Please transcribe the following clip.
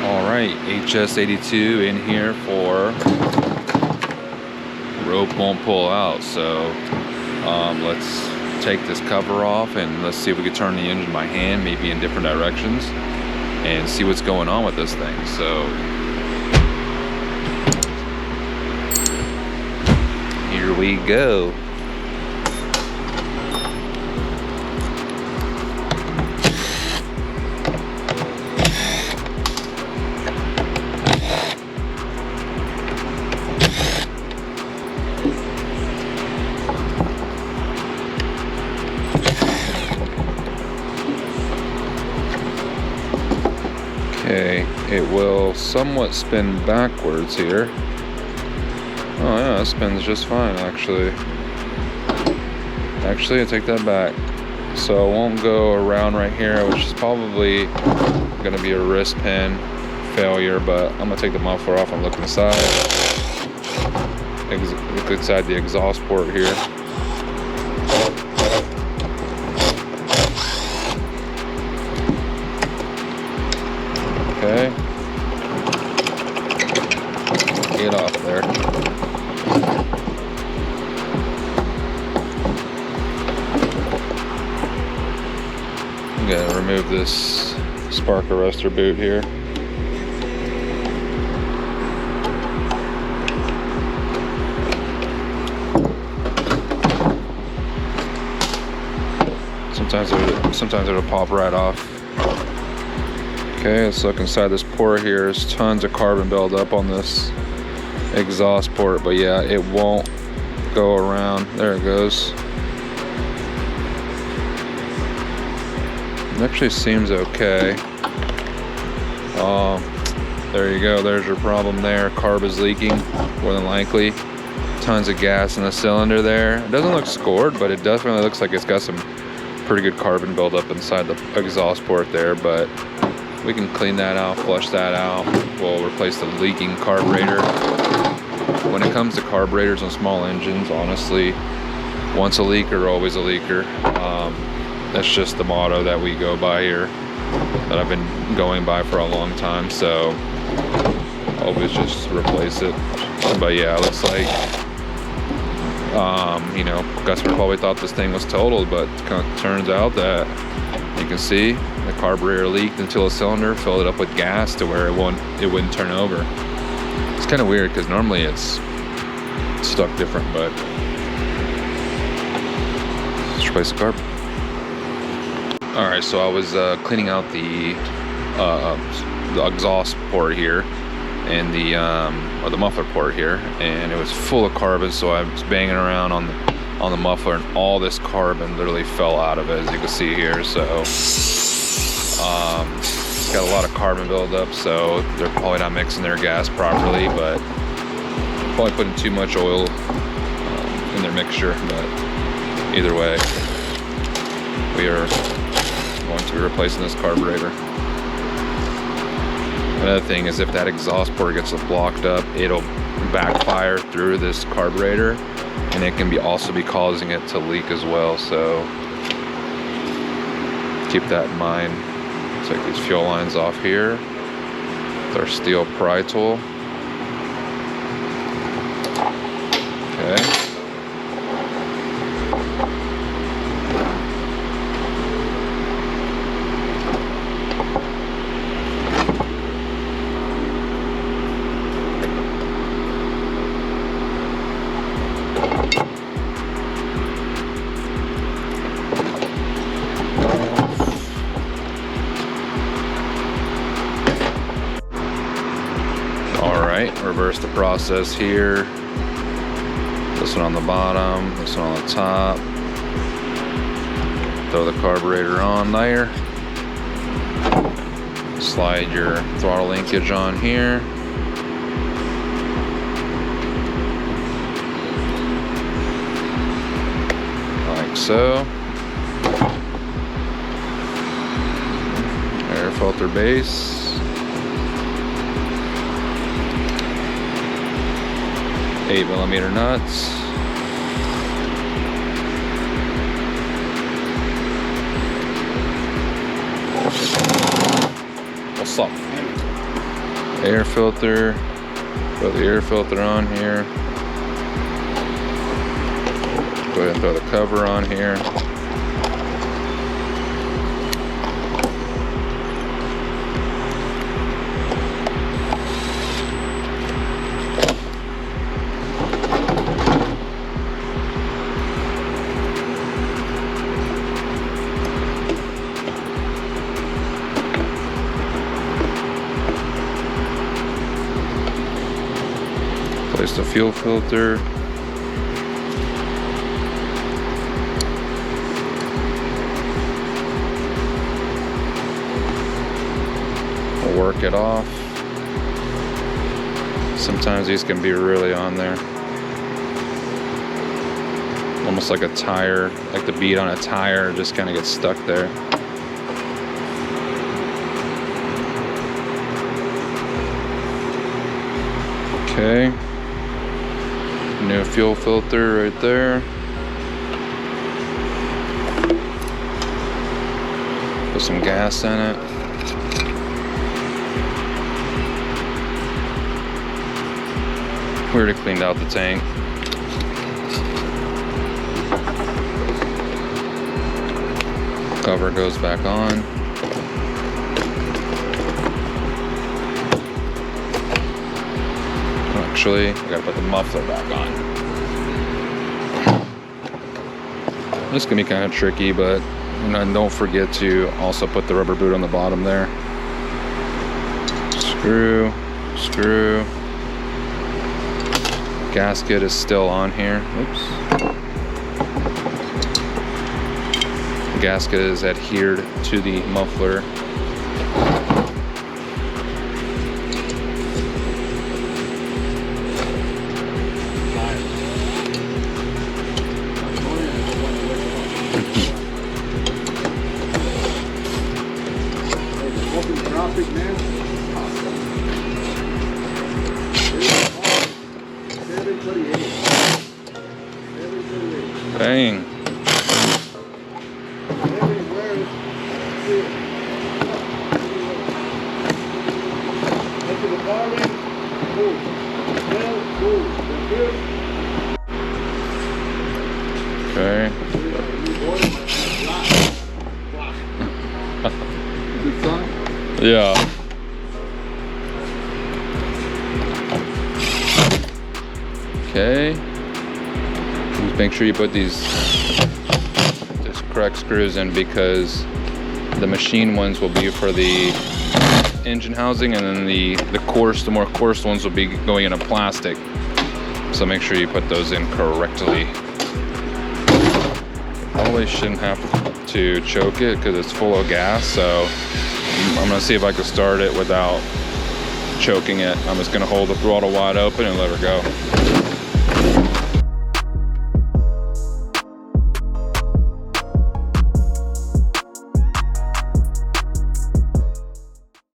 Alright, HS82 in here for rope won't pull out, so let's take this cover off and let's see if we can turn the engine by hand, maybe in different directions, and see what's going on with this thing. So here we go. Okay, it will somewhat spin backwards here. Oh yeah, it spins just fine actually. Actually, I take that back. So it won't go around right here, which is probably gonna be a wrist pin failure, but I'm gonna take the muffler off and look inside. Look inside the exhaust port here. Okay. Get off there. I'm gonna remove this spark arrestor boot here. Sometimes it'll pop right off. Okay, let's look inside this port here. There's tons of carbon buildup on this exhaust port, but yeah, it won't go around. There it goes. It actually seems okay. There you go. There's your problem there. Carb is leaking, more than likely. Tons of gas in the cylinder there. It doesn't look scored, but it definitely looks like it's got some pretty good carbon buildup inside the exhaust port there, but we can clean that out, flush that out. We'll replace the leaking carburetor. When it comes to carburetors on small engines, honestly, once a leaker, always a leaker. That's just the motto that we go by here, that I've been going by for a long time, so always just replace it. But yeah, it looks like, you know, customer probably thought this thing was totaled, but it turns out that you can see the carburetor leaked into a cylinder, filled it up with gas to where it wouldn't turn over. It's kind of weird because normally it's stuck different, but let's replace the carb. All right, so I was cleaning out the exhaust port here and the muffler port here, and it was full of carbon. So I was banging around on the muffler, and all this carbon literally fell out of it, as you can see here. So it's got a lot of carbon buildup, so they're probably not mixing their gas properly, but probably putting too much oil in their mixture. But either way, we are going to be replacing this carburetor. Another thing is, if that exhaust port gets blocked up, it'll backfire through this carburetor, and it can also be causing it to leak as well. So keep that in mind. Take these fuel lines off here with our steel pry tool. Okay. Reverse the process here. This one on the bottom, this one on the top. Throw the carburetor on there. Slide your throttle linkage on here. Like so. Air filter base. 8mm nuts. What's up? Air filter. Put the air filter on here. Go ahead and throw the cover on here. Place the fuel filter. We'll work it off. Sometimes these can be really on there. Almost like a tire, like the bead on a tire just kind of gets stuck there. Okay. New fuel filter right there. Put some gas in it. We already cleaned out the tank. Cover goes back on. Actually, I gotta put the muffler back on. This can be kind of tricky, but don't forget to also put the rubber boot on the bottom there. Screw, screw. Gasket is still on here. Oops. Gasket is adhered to the muffler. Dang. Okay. Yeah. Okay. Just make sure you put these correct screws in, because the machine ones will be for the engine housing, and then the more coarse ones will be going into plastic. So make sure you put those in correctly. Probably shouldn't have to choke it because it's full of gas, so I'm gonna see if I can start it without choking it. I'm just gonna hold the throttle wide open and let her go.